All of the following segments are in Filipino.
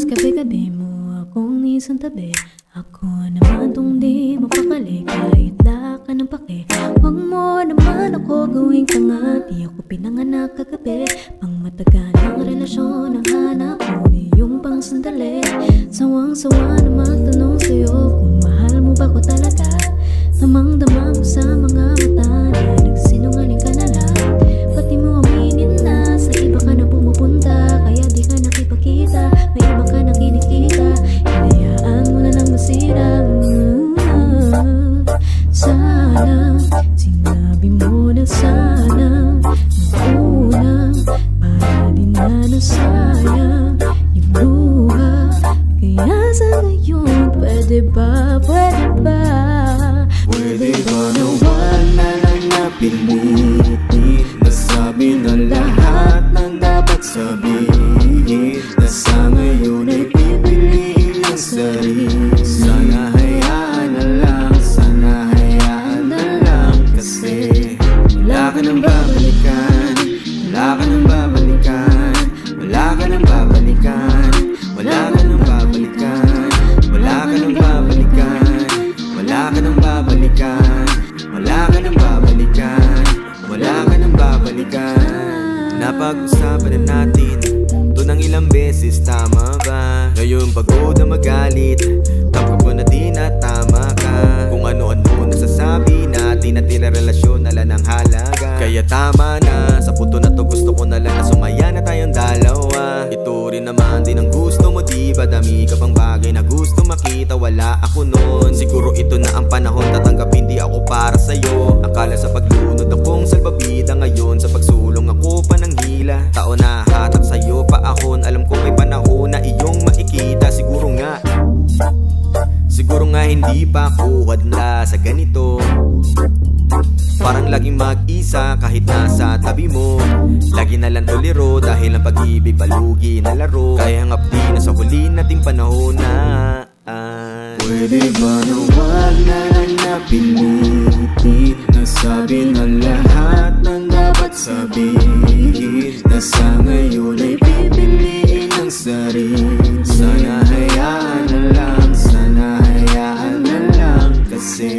gabi-gabi mo akong isang tabi. Ako naman tong di mapakali, kahit la ka ng pake. Huwag mo naman ako gawing tanga, di ako pinanganak kagabi. Pang matagal ang relasyon ang hanap mo, di yung pang sandali. Sawang-sawa na magtanong sa'yo kung mahal mo ba ko talaga. Damang-damang ko sa mga mata na nagsinungaling ka na lang. Pati mo aminin na sa iba ka na pumupunta, kaya di ka nakipagkita, may iba ka na kinikita. Hinayaan mo na lang masira. Sana sinabi mo na sana nung una, para di na nasayang yung luha. Kaya sa ngayon, pwede ba, pwede ba? Pwede ba na wag na lang napilitin, nasabi na lahat ng dapat sabihin, na sa ngayon ay pipiliin ang sarili. Sana hayaan na lang, sana hayaan na lang, kasi wala ka nang babalikan, wala ka nang babalikan, wala ka nang babalikan, wala ka nang babalikan, wala ka nang babalikan, wala ka nang babalikan, wala ka nang babalikan, wala ka nang babalikan. Napag-usapan na natin ito ng ilang beses, tama ba? Ngayon pagod na magalit, tapos ko na di na tama ka. Kung ano-ano nasasabi natin at relasyon na lang ang halaga. Kaya tama na, sa punto na to gusto ko na lang na sumaya na tayong dalawa. Ito rin naman din ang gusto mo, diba? Dami ka pang bagay na gusto makita, wala ako nun. Siguro ito na ang panahon, tatanggapin di ako para sa'yo. Akala sa paglunod akong salbabida, ngayon sa pagsulong ako pa ng hila. Taon na hatak sa'yo pa ahon, alam ko may panahon na iyong makikita. Siguro nga hindi pa ako hadla sa ganito. Parang laging mag-isa kahit nasa tabi mo. Lagi na lang tuliro dahil ang pag-ibig balugi na laro. Kaya hangapdi na sa huli nating panahon na pwede ba na wag na lang napilitin, nasabi na lahat ng dapat sabihin, na sa ngayon ay pipiliin ang sarili. Sana hayaan na lang, sana hayaan na lang, kasi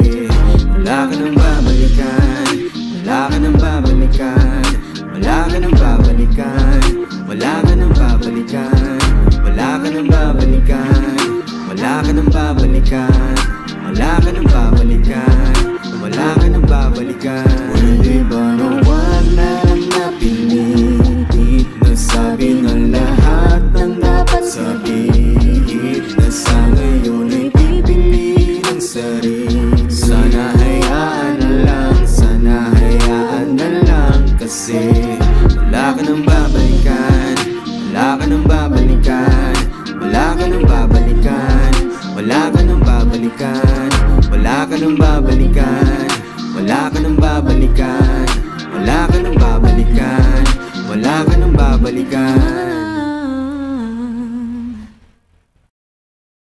wala ka nang babalikan, wala ka nang babalikan, wala ka nang babalikan, wala ka nang babalikan, wala ka nang babalikan, wala ka nang babalikan, wala ka nang babalikan, wala ka nang babalikan. Pwede ba na wag na lang napilitin, nasabi na lahat ng dapat sabihin, na sa ngayon ay pipiliin ang sarili. Sana hayaan na lang, sana hayaan na lang, kasi wala ka nang babalikan, wala ka nang babalikan, wala ka nang babalikan, wala ka nang babalikan, wala ka nang babalikan, wala ka nang babalikan, wala ka nang babalikan, wala ka nang babalikan.